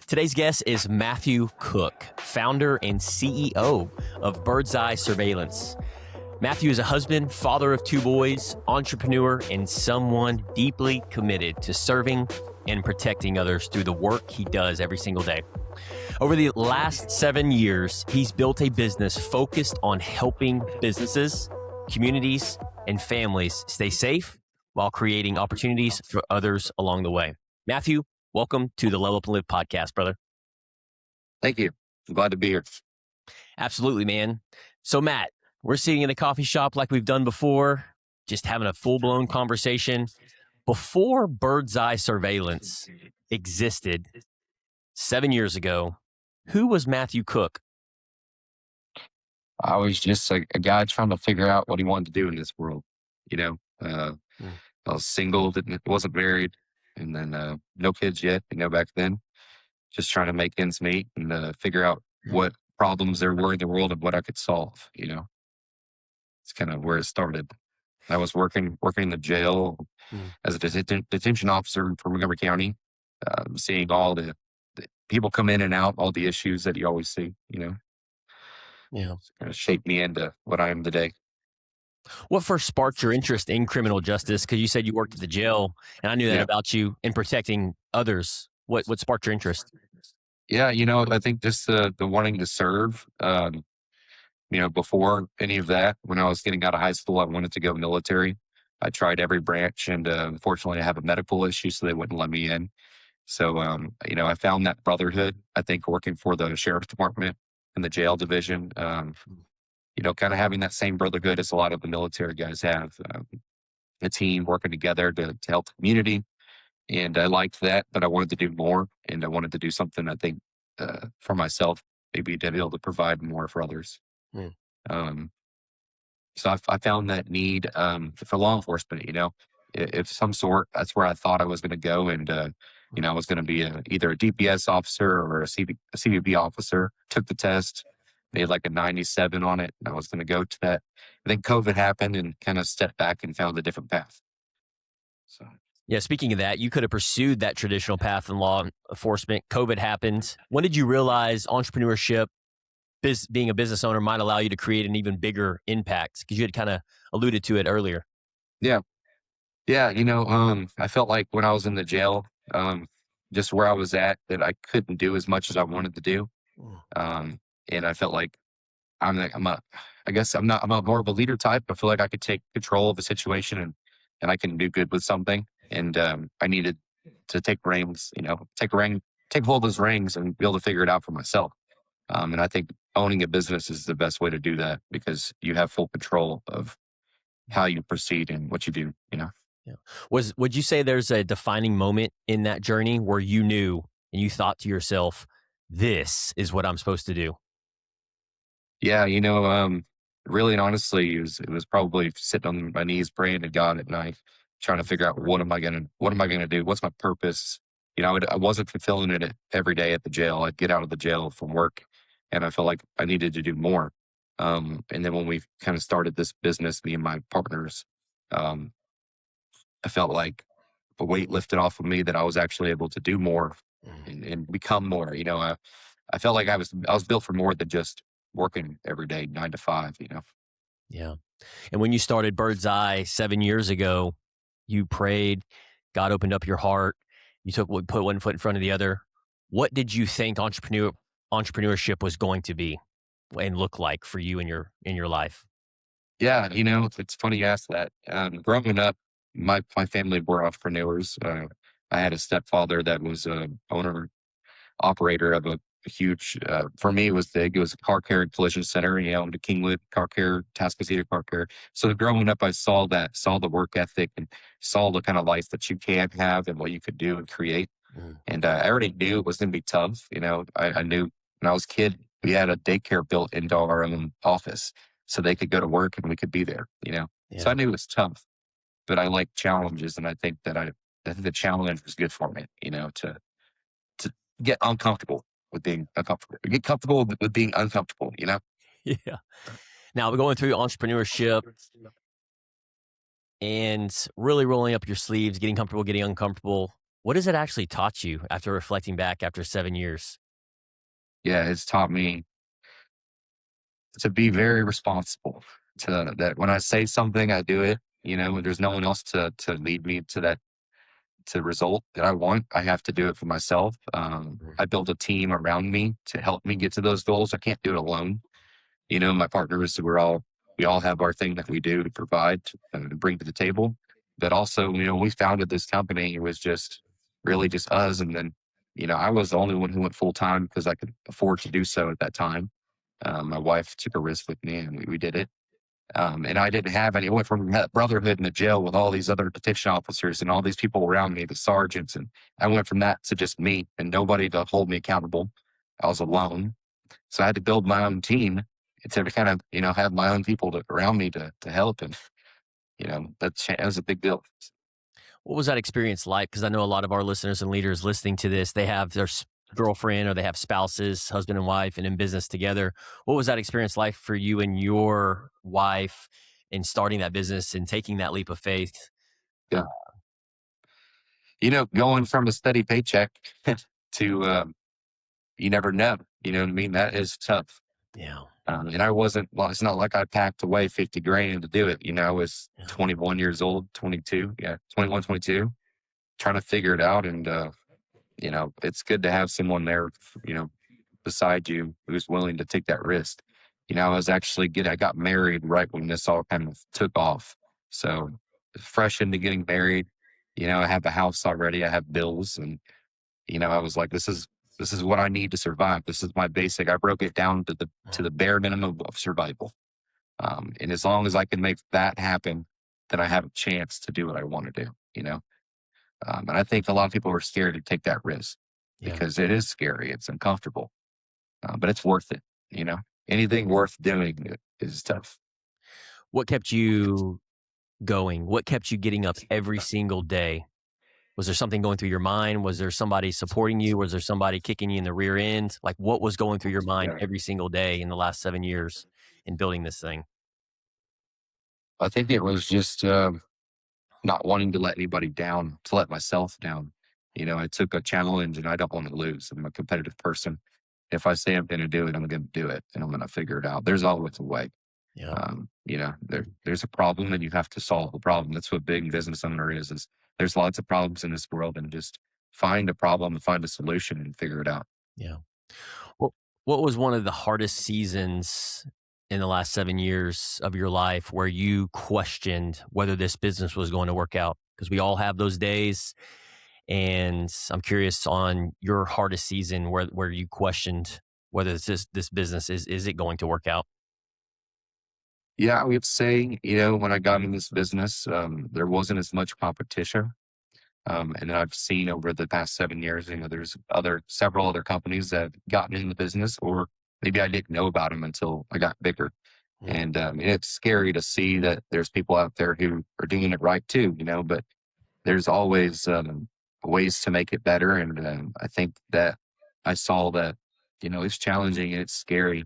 Today's guest is Matthew Cook, founder and CEO of Birdseye Surveillance. Matthew is a husband, father of 2 boys, entrepreneur, and someone deeply committed to serving and protecting others through the work he does every single day. Over the last 7 years, he's built a business focused on helping businesses, communities, and families stay safe while creating opportunities for others along the way. Matthew, welcome to the Level Up and Live podcast, brother. Thank you. I'm glad to be here. Absolutely, man. So, Matt, we're sitting in a coffee shop like we've done before, just having a full-blown conversation. Before Birdseye Surveillance existed 7 years ago, who was Matthew Cook? I was just a guy trying to figure out what he wanted to do in this world. I was single, wasn't married, and then no kids yet, back then. Just trying to make ends meet and figure out what problems there were in the world and what I could solve. It's kind of where it started. I was working in the jail as a detention officer for Montgomery County, seeing all the people come in and out, all the issues that you always see. It's kind of shaped me into what I am today. What first sparked your interest in criminal justice? Because you said you worked at the jail, and I knew that about you in protecting others. What sparked your interest? Yeah, I think just the wanting to serve. Before any of that, when I was getting out of high school, I wanted to go military. I tried every branch, and unfortunately, I have a medical issue, so they wouldn't let me in. So, I found that brotherhood. I think working for the sheriff's department and the jail division. Kind of having that same brotherhood as a lot of the military guys have, a team working together to help the community. And I liked that, but I wanted to do more, and I wanted to do something, I think, for myself, maybe to be able to provide more for others. So I found that need for law enforcement, if some sort. That's where I thought I was going to go. And, I was going to be either a DPS officer or a CBP officer. Took the test, made like a 97 on it, and I was going to go to that. I think COVID happened and kind of stepped back and found a different path. So. Yeah, speaking of that, you could have pursued that traditional path in law enforcement. COVID happened. When did you realize entrepreneurship, being a business owner, might allow you to create an even bigger impact? Because you had kind of alluded to it earlier. Yeah. I felt like when I was in the jail, just where I was at, that I couldn't do as much as I wanted to do. And I felt like I'm more of a leader type. I feel like I could take control of a situation and I can do good with something. And I needed to take reins, take hold of those reins and be able to figure it out for myself. And I think owning a business is the best way to do that, because you have full control of how you proceed and what you do, Yeah. Would you say there's a defining moment in that journey where you knew and you thought to yourself, this is what I'm supposed to do? Yeah, really and honestly, it was probably sitting on my knees praying to God at night, trying to figure out what am I gonna do? What's my purpose? I wasn't fulfilling it every day at the jail. I'd get out of the jail from work, and I felt like I needed to do more. And then when we kind of started this business, me and my partners, I felt like a weight lifted off of me that I was actually able to do more and become more. I felt like I was built for more than just working every day, 9 to 5. Yeah. And when you started Birdseye 7 years ago, you prayed, God opened up your heart, put one foot in front of the other. What did you think entrepreneurship was going to be and look like for you in your life? Yeah, it's funny you asked that. Growing up, my family were entrepreneurs. I had a stepfather that was a owner operator of a huge. For me, it was big. It was a car care and collision center. He owned a Kingwood car care, Tascasita car care. So growing up, I saw the work ethic, and saw the kind of life that you can have and what you could do and create. And I already knew it was going to be tough. I knew when I was a kid, we had a daycare built into our own office, so they could go to work and we could be there. Yeah. So I knew it was tough, but I like challenges, and I think that I think the challenge was good for me. To get uncomfortable with being uncomfortable, get comfortable with being uncomfortable. Yeah. Now, we're going through entrepreneurship and really rolling up your sleeves, getting comfortable, getting uncomfortable. What has it actually taught you after reflecting back after 7 years? Yeah, it's taught me to be very responsible. To that when I say something, I do it. There's no one else to lead me to that to the result that I want. I have to do it for myself. Mhm. I built a team around me to help me get to those goals. I can't do it alone. My partners, we all have our thing that we do to provide and bring to the table. But also, we founded this company. It was just really just us. And then, I was the only one who went full time because I could afford to do so at that time. My wife took a risk with me and we did it. And I didn't have any. I went from that brotherhood in the jail with all these other detention officers and all these people around me, the sergeants. And I went from that to just me and nobody to hold me accountable. I was alone. So I had to build my own team to kind of, have my own people around me to help. And, that was a big deal. What was that experience like? Because I know a lot of our listeners and leaders listening to this, they have their girlfriend or they have spouses, husband and wife, and in business together. What was that experience like for you and your wife in starting that business and taking that leap of faith? Yeah. Going from a steady paycheck to, you never know, you know what I mean? That is tough. Yeah. And I wasn't, well, it's not like I packed away 50 grand to do it. I was Yeah. 21 years old, 22. Yeah. 21, 22, trying to figure it out. And, it's good to have someone there, beside you who's willing to take that risk. I got married right when this all kind of took off. So fresh into getting married, I have a house already. I have bills and, I was like, this is what I need to survive. This is my basic. I broke it down to the bare minimum of survival. And as long as I can make that happen, then I have a chance to do what I want to do. And I think a lot of people are scared to take that risk Yeah. because it is scary. It's uncomfortable, but it's worth it. You know, anything worth doing is tough. What kept you going? What kept you getting up every single day? Was there something going through your mind? Was there somebody supporting you? Was there somebody kicking you in the rear end? Like, what was going through your mind Yeah. every single day in the last 7 years in building this thing? I think it was just not wanting to let anybody down, to let myself down. I took a challenge and I don't want to lose. I'm a competitive person. If I say I'm going to do it, I'm going to do it and I'm going to figure it out. There's always a way. Yeah. There's a problem and you have to solve the problem. That's what being business owner is there's lots of problems in this world and just find a problem and find a solution and figure it out. Yeah. What what was one of the hardest seasons in the last 7 years of your life where you questioned whether this business was going to work out? Because we all have those days, and I'm curious on your hardest season where you questioned whether this business is it going to work out? Yeah, I would say, when I got in this business, there wasn't as much competition. And then I've seen over the past 7 years, there's several other companies that have gotten in the business, or maybe I didn't know about them until I got bigger. Mm. And it's scary to see that there's people out there who are doing it right too, but there's always ways to make it better. And I think that I saw that, it's challenging and it's scary,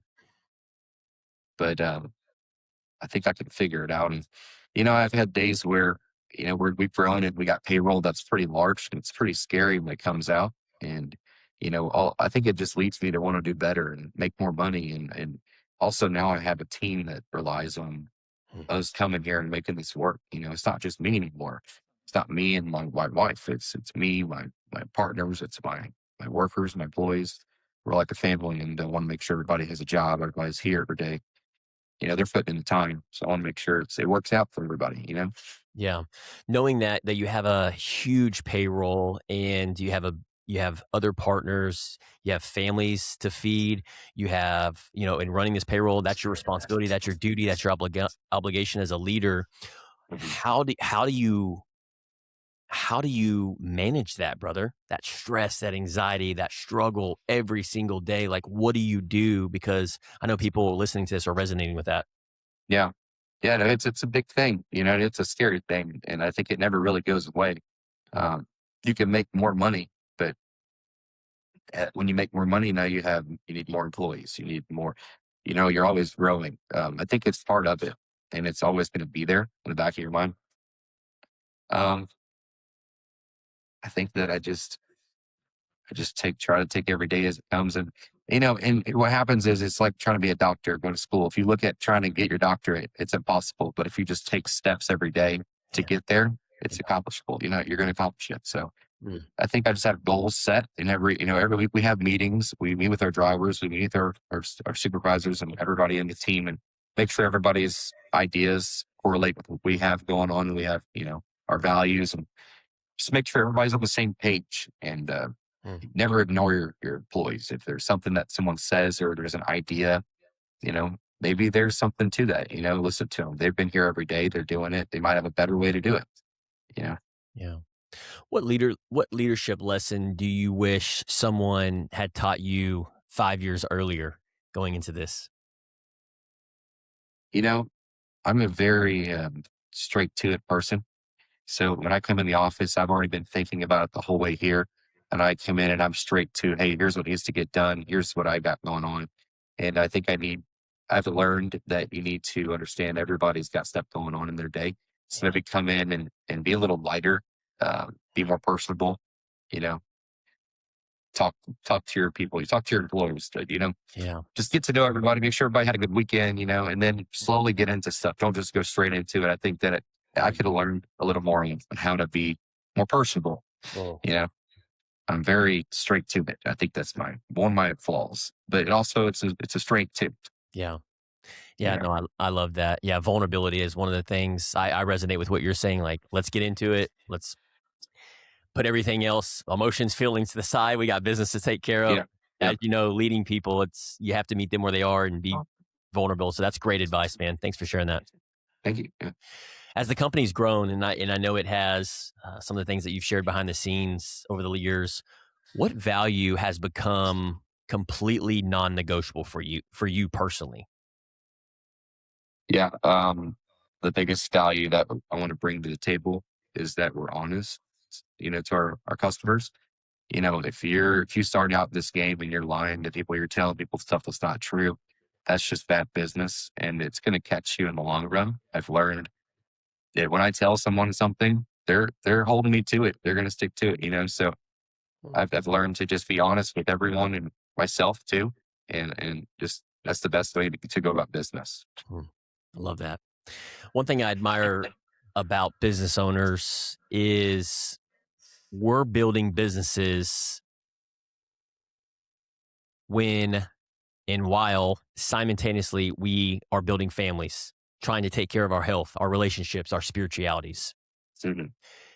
but I think I can figure it out. And, I've had days where, we've grown and we got payroll that's pretty large and it's pretty scary when it comes out. And, I think it just leads me to want to do better and make more money. And also now I have a team that relies on Mm. us coming here and making this work. It's not just me anymore. It's not me and my wife. It's me, my partners, it's my workers, my employees. We're like a family and I want to make sure everybody has a job, everybody's here every day. They're putting in the time. So I want to make sure it works out for everybody. Yeah. Knowing that you have a huge payroll and you have other partners, you have families to feed, you have, in running this payroll, that's your responsibility, that's your duty, that's your obligation as a leader. Mhm. How do you manage that, brother? That stress, that anxiety, that struggle every single day? Like, what do you do? Because I know people listening to this are resonating with that. Yeah. Yeah, no, it's a big thing, it's a scary thing. And I think it never really goes away. Mm. Um, you can make more money, but when you make more money, now you need more employees. You need more, you're always growing. I think it's part of it and it's always going to be there in the back of your mind. Um, I think that I just try to take every day as it comes. And, and what happens is it's like trying to be a doctor, go to school. If you look at trying to get your doctorate, it's impossible. But if you just take steps every day to Yeah. get there, Yeah. it's accomplishable. You're going to accomplish it. So Mm. I think I just have goals set, and every week we have meetings. We meet with our drivers, we meet with our supervisors and everybody in the team, and make sure everybody's ideas correlate with what we have going on. And we have, our values, and just make sure everybody's on the same page. And Mm. never ignore your employees. If there's something that someone says or there's an idea, maybe there's something to that. Listen to them. They've been here every day. They're doing it. They might have a better way to do it. You know. Yeah. What leadership lesson do you wish someone had taught you 5 years earlier going into this? You know, I'm a very straight to it person. So when I come in the office, I've already been thinking about it the whole way here. And I come in and I'm straight to, hey, here's what needs to get done. Here's what I got going on. And I think I've learned that you need to understand everybody's got stuff going on in their day. So Yeah. maybe come in and be a little lighter, be more personable, you know, talk, talk to your people, you talk to your employees, Yeah. just get to know everybody, make sure everybody had a good weekend, and then slowly get into stuff. Don't just go straight into it. I think that I could have learned a little more on how to be more personable. Oh. You know, I'm very straight to it. I think that's one of my flaws, but it's a strength too. Yeah. You Yeah. know, No, I love that. Yeah. Vulnerability is one of the things I resonate with what you're saying. Like, let's get into it. Let's put everything else, emotions, feelings to the side. We got business to take care of. yeah, yeah. As you know, leading people, you have to meet them where they are and be vulnerable. So that's great advice, man. Thanks for sharing that. Thank you. Yeah. As the company's grown, and I know it has, some of the things that you've shared behind the scenes over the years, what value has become completely non-negotiable for you personally? Yeah. The biggest value that I want to bring to the table is that we're honest, to our customers. If you start out this game and you're lying to people, you're telling people stuff that's not true, that's just bad business and it's going to catch you in the long run. I've learned that when I tell someone something, they're holding me to it. They're going to stick to it. So Mm. I've learned to just be honest with everyone and myself too. And just, that's the best way to go about business. Mm. I love that. One thing I admire about business owners is we're building businesses when and while simultaneously we are building families, trying to take care of our health, our relationships, our spiritualities. Mhm.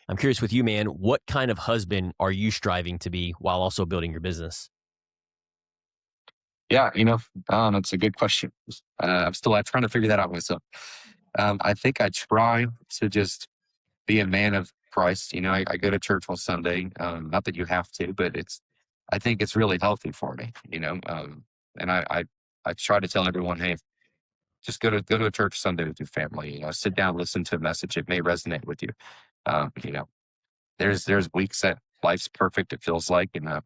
I'm curious with you, man, what kind of husband are you striving to be while also building your business? Yeah. That's a good question. I'm trying to figure that out myself. I think I try to just be a man of Christ. I go to church on Sunday. Not that you have to, but I think it's really healthy for me. And I try to tell everyone, hey, just go to a church Sunday with your family. Sit down, listen to a message. It may resonate with you. Um, you know, there's weeks that life's perfect. It feels like, and I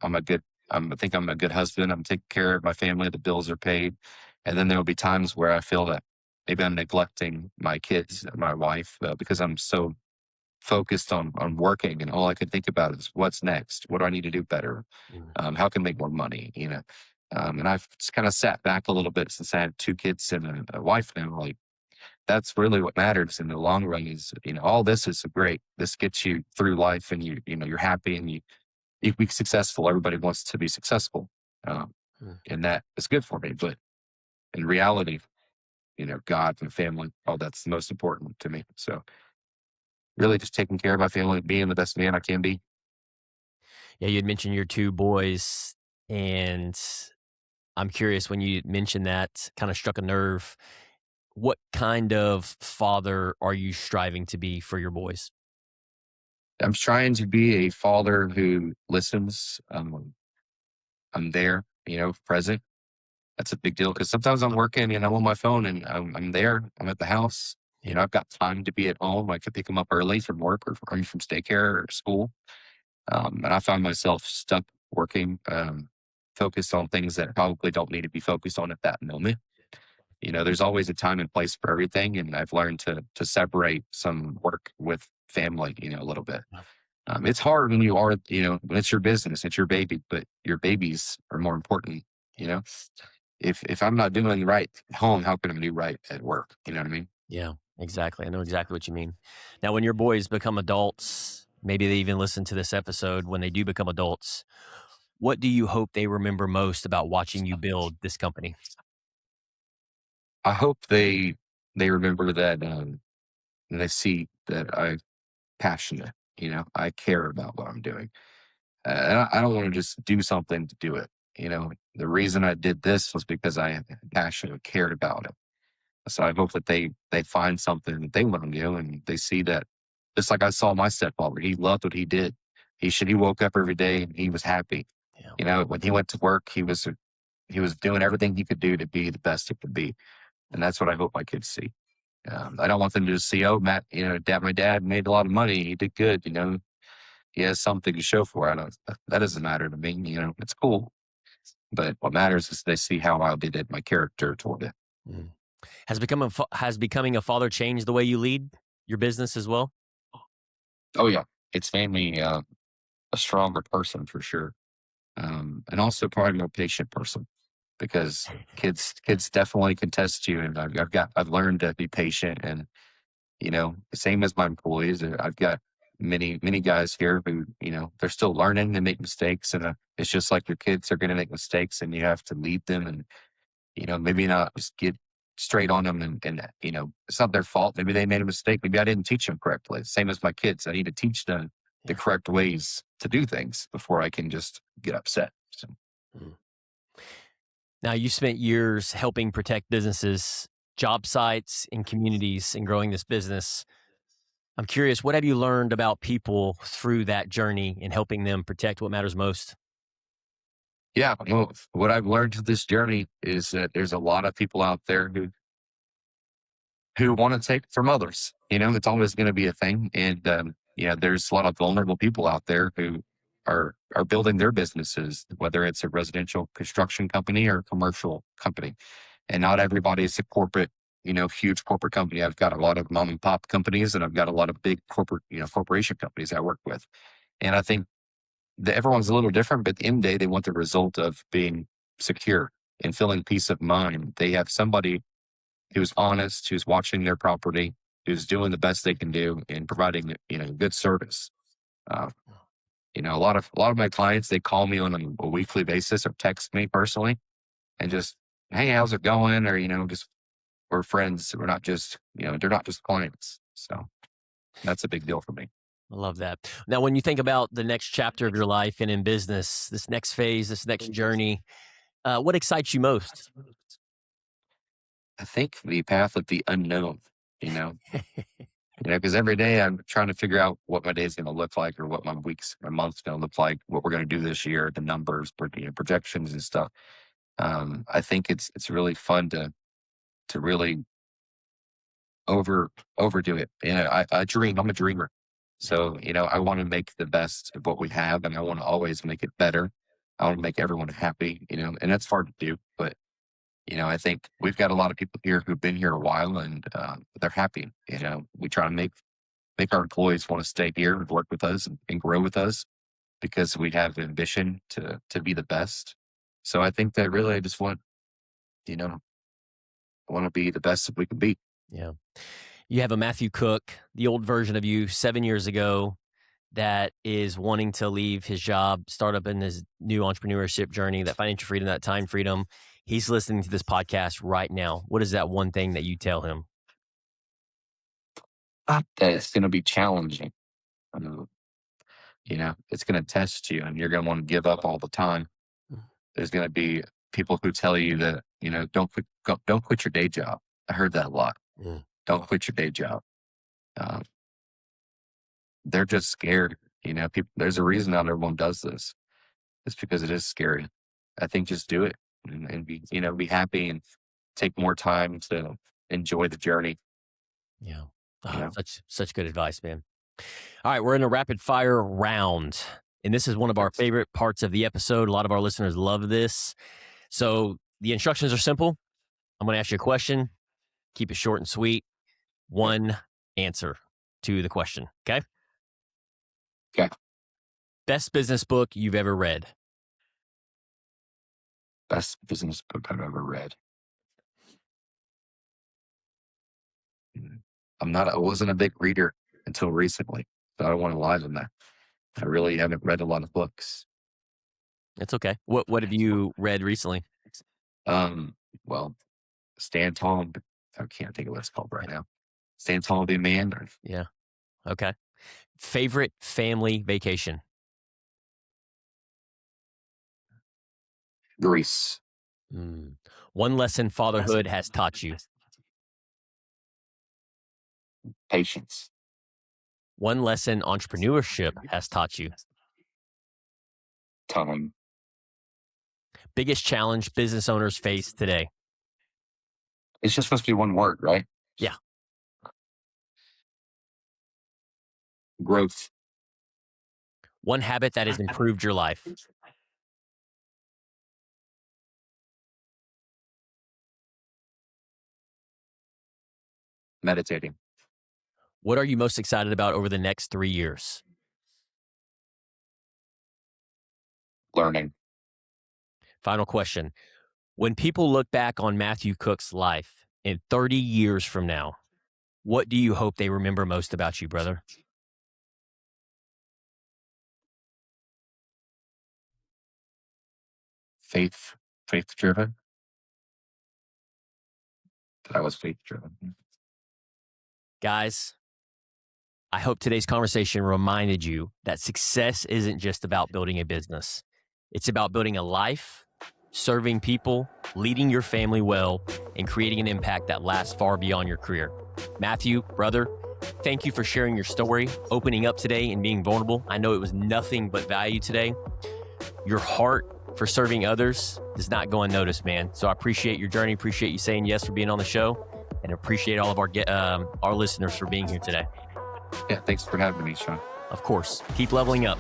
think I'm a good husband. I'm taking care of my family. The bills are paid, and then there will be times where I feel that maybe I'm neglecting my kids, my wife, because I'm so focused on working, and all I can think about is what's next. What do I need to do better? Mm. How can I make more money? And I've just kind of sat back a little bit since I had two kids and a wife now. Like, that's really what matters in the long run. Is all this is great. This gets you through life, and you're happy, and you be successful. Everybody wants to be successful, um, Mm. and that is good for me. But in reality, God and family, all that's the most important to me. So really, just taking care of my family, being the best man I can be. Yeah, you had mentioned your two boys, and I'm curious when you mentioned that, kind of struck a nerve. What kind of father are you striving to be for your boys? I'm trying to be a father who listens. I'm there, present. That's a big deal because sometimes I'm working and I'm on my phone and I'm there. I'm at the house. Yeah. I've got time to be at home. I could pick them up early from work or from daycare or school. And I find myself stuck working, focused on things that probably don't need to be focused on at that moment. There's always a time and place for everything. And I've learned to separate some work with family, a little bit. It's hard when you are, when it's your business, it's your baby, but your babies are more important. You know, if I'm not doing right at home, how can I do right at work? You know what I mean? Yeah, exactly. I know exactly what you mean. Now, when your boys become adults, maybe they even listen to this episode when they do become adults, what do you hope they remember most about watching you build this company? I hope they remember that, and they see that I'm passionate. I care about what I'm doing. And I don't want to just do something to do it. The reason I did this was because I passionate, cared about it. So I hope that they find something that they want to do, and they see that, just like I saw my stepfather. He loved what he did. He woke up every day and he was happy. Yeah. When he went to work, he was doing everything he could do to be the best it could be, and that's what I hope my kids see. I don't want them to just see, oh, Matt, my dad made a lot of money. He did good. He has something to show for it. I don't, that doesn't matter to me. It's cool. But what matters is they see how I did it, my character toward it. Mm. Has becoming a father changed the way you lead your business as well? Oh, yeah. It's made me a stronger person for sure. And also probably a more patient person, because kids definitely contest to you. And I've learned to be patient, and, same as my employees. I've got many guys here who, they're still learning and make mistakes. And it's just like your kids are going to make mistakes, and you have to lead them, and, maybe not just get straight on them, and it's not their fault. Maybe they made a mistake. Maybe I didn't teach them correctly. Same as my kids. I need to teach them the Yeah. correct ways to do things before I can just get upset. So, Mm. Now, you spent years helping protect businesses, job sites, and communities in growing this business. I'm curious, what have you learned about people through that journey in helping them protect what matters most? yeah, well, what I've learned through this journey is that there's a lot of people out there who want to take from others. It's always going to be a thing. And, there's a lot of vulnerable people out there who are building their businesses, whether it's a residential construction company or a commercial company. And not everybody's a corporate, huge corporate company. I've got a lot of mom and pop companies, and I've got a lot of big corporate, corporation companies I work with. And I think that everyone's a little different, but at the end of the day, they want the result of being secure and feeling peace of mind. They have somebody who's honest, who's watching their property, who's doing the best they can do and providing, good service. Uh, a lot of my clients, they call me on a weekly basis or text me personally and just, hey, how's it going? Or, just, we're friends. We're not just, they're not just clients. So that's a big deal for me. I love that. Now, when you think about the next chapter of your life and in business, this next phase, this next journey, what excites you most? I think the path of the unknown, you know, because every day I'm trying to figure out what my day is going to look like, or what my month's going to look like, what we're going to do this year, the numbers, projections and stuff. I think it's really fun to really over overdo it. I dream. I'm a dreamer, Yeah. so I want to make the best of what we have, and I want to always make it better. I want to make everyone happy, and that's hard to do, but I think we've got a lot of people here who've been here a while, and they're happy. We try to make our employees want to stay here and work with us, and grow with us, because we have ambition to be the best. So I think that really I just you know, want to be the best that we can be. Yeah. You have a Matthew Cook, the old version of you 7 years ago, that is wanting to leave his job, start up in his new entrepreneurship journey, that financial freedom, that time freedom. He's listening to this podcast right now. What is that one thing that you tell him? That it's going to be challenging. Um, it's going to test you, and you're going to want to give up all the time. There's going to be people who tell you that, don't quit your day job. I heard that a lot. Mm. Don't quit your day job. Um, they're just scared. People, there's a reason not everyone does this. It's because it is scary. I think just do it, and be happy, and take more time to enjoy the journey. Yeah. You Oh, know, such good advice, man. All right, we're in a rapid fire round. And this is one of our That's- favorite parts of the episode. A lot of our listeners love this. So the instructions are simple. I'm going to ask you a question. Keep it short and sweet. yeah. One answer to the question. Okay. Okay. Best business book you've ever read. Best business book I've ever read. I wasn't a big reader until recently, so I don't want to lie on that. I really haven't read a lot of books. It's okay. What have you read recently? Well, Stand Tall. I can't think of what it's called right now. Stand Tall, Be a Man. Or Yeah. Okay. Favorite family vacation. Grease. One lesson fatherhood has taught you. Patience. One lesson entrepreneurship has taught you. Time. Biggest challenge business owners face today. It's just supposed to be one word, right? Yeah. Growth. One habit that has improved your life. Meditating. What are you most excited about over the next 3 years? Learning. Final question. When people look back on Matthew Cook's life in 30 years from now, what do you hope they remember most about you, brother? Faith driven. That I was faith driven. Guys, I hope today's conversation reminded you that success isn't just about building a business. It's about building a life, serving people, leading your family well, and creating an impact that lasts far beyond your career. Matthew, brother, thank you for sharing your story, opening up today, and being vulnerable. I know it was nothing but value today. Your heart for serving others does not go unnoticed, man. So I appreciate your journey, appreciate you saying yes for being on the show, and appreciate all of our listeners for being here today. Yeah, thanks for having me, Sean. Of course, keep leveling up.